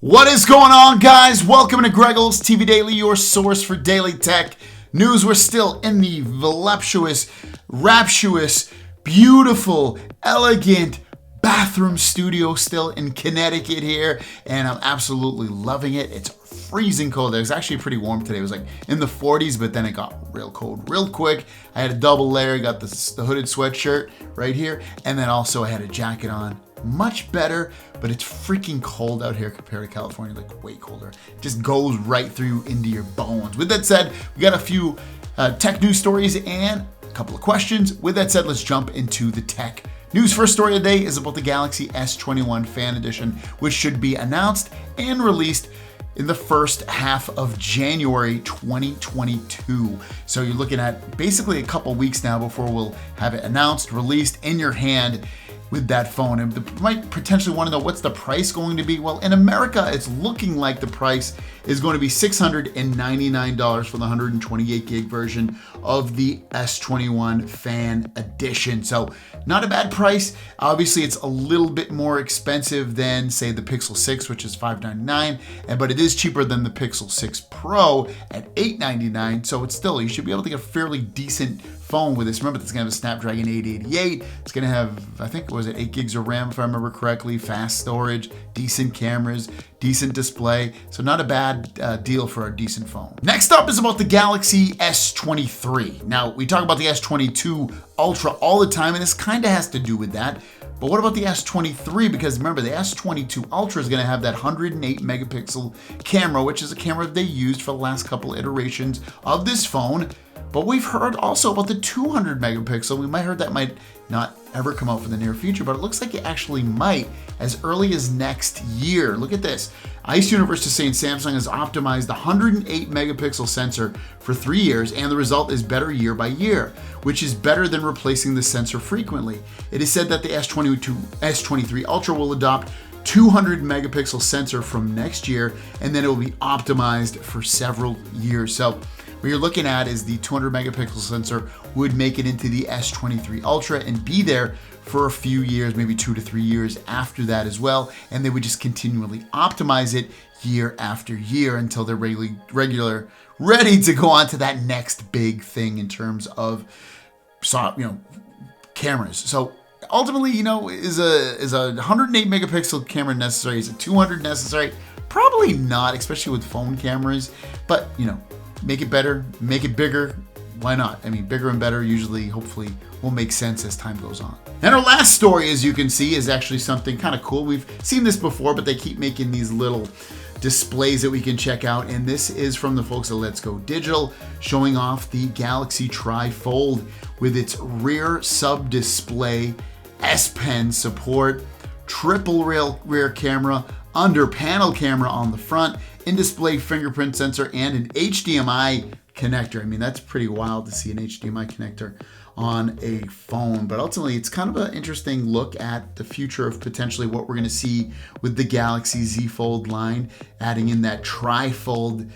What is going on, guys? Welcome to Greggles TV Daily, your source for daily tech news. We're still in the voluptuous, rapturous, beautiful, elegant bathroom studio still in Connecticut here, and I'm absolutely loving it. It's freezing cold. It was actually pretty warm today. It was like in the 40s, but then it got real cold real quick. I had a double layer. I got the hooded sweatshirt right here, and then also I had a jacket on. Much better, but it's freaking cold out here compared to California, like way colder. It just goes right through into your bones. With that said, we got a few tech news stories and a couple of questions. With that said, let's jump into the tech news. First story of the day is about the Galaxy S21 Fan Edition, which should be announced and released in the first half of January 2022. So you're looking at basically a couple weeks now before we'll have it announced, released in your hand with that phone. And you might potentially want to know, what's the price going to be? Well, in America, it's looking like the price is going to be $699 for the 128 gig version of the S21 Fan Edition. So not a bad price. Obviously, it's a little bit more expensive than, say, the Pixel 6, which is $599, but it is cheaper than the Pixel 6 Pro at $899. So it's still, you should be able to get a fairly decent phone with this. Remember, it's going to have a Snapdragon 888. It's going to have, I think, was it 8 gigs of RAM, if I remember correctly, fast storage, decent cameras, decent display. So not a bad deal for a decent phone. Next up is about the Galaxy S23. Now, we talk about the S22 Ultra all the time, and this kind of has to do with that. But what about the S23? Because remember, the S22 Ultra is going to have that 108 megapixel camera, which is a camera they used for the last couple iterations of this phone. But we've heard also about the 200 megapixel. We might have heard that might not ever come out for the near future, but it looks like it actually might as early as next year. Look at this. Ice Universe is saying Samsung has optimized the 108 megapixel sensor for 3 years, and the result is better year by year, which is better than replacing the sensor frequently. It is said that the S23 Ultra will adopt 200 megapixel sensor from next year, and then it will be optimized for several years. So what you're looking at is the 200 megapixel sensor would make it into the S23 Ultra and be there for a few years, maybe 2 to 3 years after that as well. And they would just continually optimize it year after year until they're ready to go on to that next big thing in terms of, cameras. So ultimately, is a 108 megapixel camera necessary? Is a 200 necessary? Probably not, especially with phone cameras, but make it better, make it bigger. Why not? I mean, bigger and better usually, hopefully, will make sense as time goes on. And our last story, as you can see, is actually something kind of cool. We've seen this before, but they keep making these little displays that we can check out. And this is from the folks at Let's Go Digital, showing off the Galaxy Tri-Fold with its rear sub-display, S Pen support, triple rear camera, under panel camera on the front, in-display fingerprint sensor, and an HDMI connector. I mean, that's pretty wild to see an HDMI connector on a phone, but ultimately it's kind of an interesting look at the future of potentially what we're going to see with the Galaxy Z Fold line, adding in that tri-fold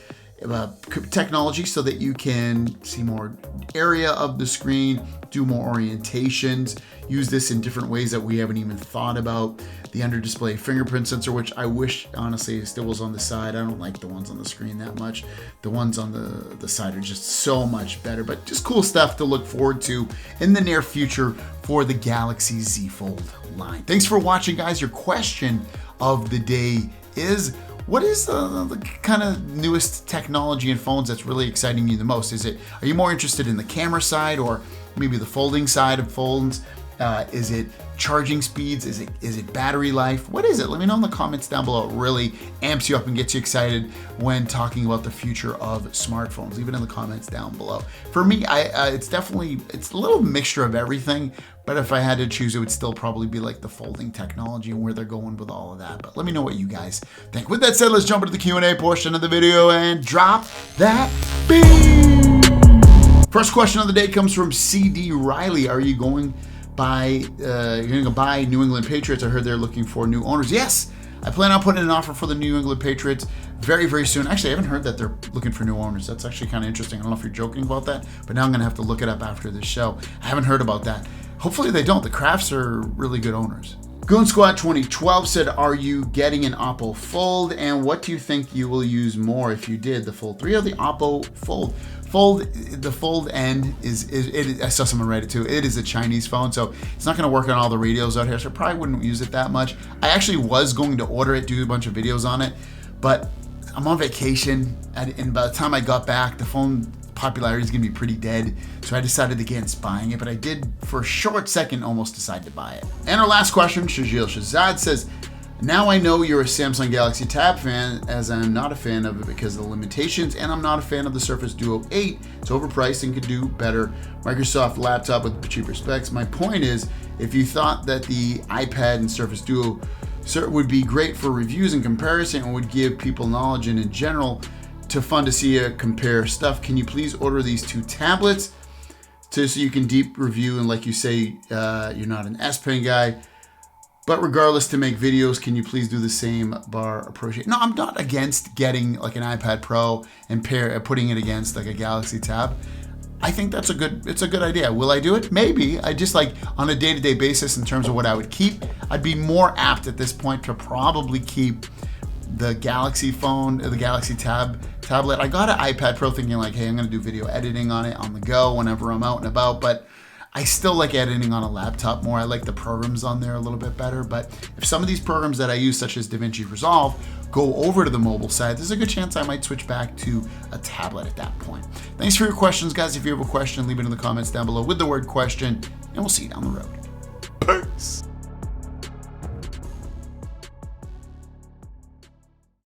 technology so that you can see more area of the screen, do more orientations, use this in different ways that we haven't even thought about. The under display fingerprint sensor, which I wish honestly still was on the side. I don't like the ones on the screen that much. The ones on the side are just so much better, but just cool stuff to look forward to in the near future for the Galaxy Z Fold line. Thanks for watching, guys. Your question of the day is, what is the kind of newest technology in phones that's really exciting you the most? Are you more interested in the camera side or maybe the folding side of phones? Is it charging speeds? Is it battery life? What is it? Let me know in the comments down below. It really amps you up and gets you excited when talking about the future of smartphones. Leave it in the comments down below. For me, it's a little mixture of everything, but if I had to choose, it would still probably be like the folding technology and where they're going with all of that. But let me know what you guys think. With that said, let's jump into the Q&A portion of the video and drop that beat. First question of the day comes from CD Riley. Are you going you're going to buy New England Patriots? I heard they're looking for new owners. Yes, I plan on putting an offer for the New England Patriots very, very soon. Actually, I haven't heard that they're looking for new owners. That's actually kind of interesting. I don't know if you're joking about that, but now I'm going to have to look it up after this show. I haven't heard about that. Hopefully they don't. The Crafts are really good owners. Goon Squad 2012 said, are you getting an Oppo Fold? And what do you think you will use more if you did, the Fold 3 or the Oppo Fold? The Fold N I saw someone write it too. It is a Chinese phone, so it's not going to work on all the radios out here, so I probably wouldn't use it that much. I actually was going to order it, do a bunch of videos on it, but I'm on vacation, and by the time I got back, the phone popularity is going to be pretty dead, so I decided against buying it, but I did for a short second almost decide to buy it. And our last question, Shajil Shazad says, now I know you're a Samsung Galaxy Tab fan, as I'm not a fan of it because of the limitations, and I'm not a fan of the Surface Duo 8. It's overpriced and could do better. Microsoft laptop with cheaper specs. My point is, if you thought that the iPad and Surface Duo would be great for reviews and comparison and would give people knowledge and in general to fun to see compare stuff, can you please order these two tablets so you can deep review, and like you say, you're not an S Pen guy, but regardless, to make videos, can you please do the same approach? No, I'm not against getting like an iPad Pro and putting it against like a Galaxy Tab. I think it's a good idea. Will I do it? Maybe. I just, like, on a day-to-day basis in terms of what I would keep, I'd be more apt at this point to probably keep the Galaxy phone, the Galaxy tablet. I got an iPad Pro thinking like, hey, I'm gonna do video editing on it on the go whenever I'm out and about, but I still like editing on a laptop more. I like the programs on there a little bit better, but if some of these programs that I use, such as DaVinci Resolve, go over to the mobile side, there's a good chance I might switch back to a tablet at that point. Thanks for your questions, guys. If you have a question, leave it in the comments down below with the word question, and we'll see you down the road. Peace.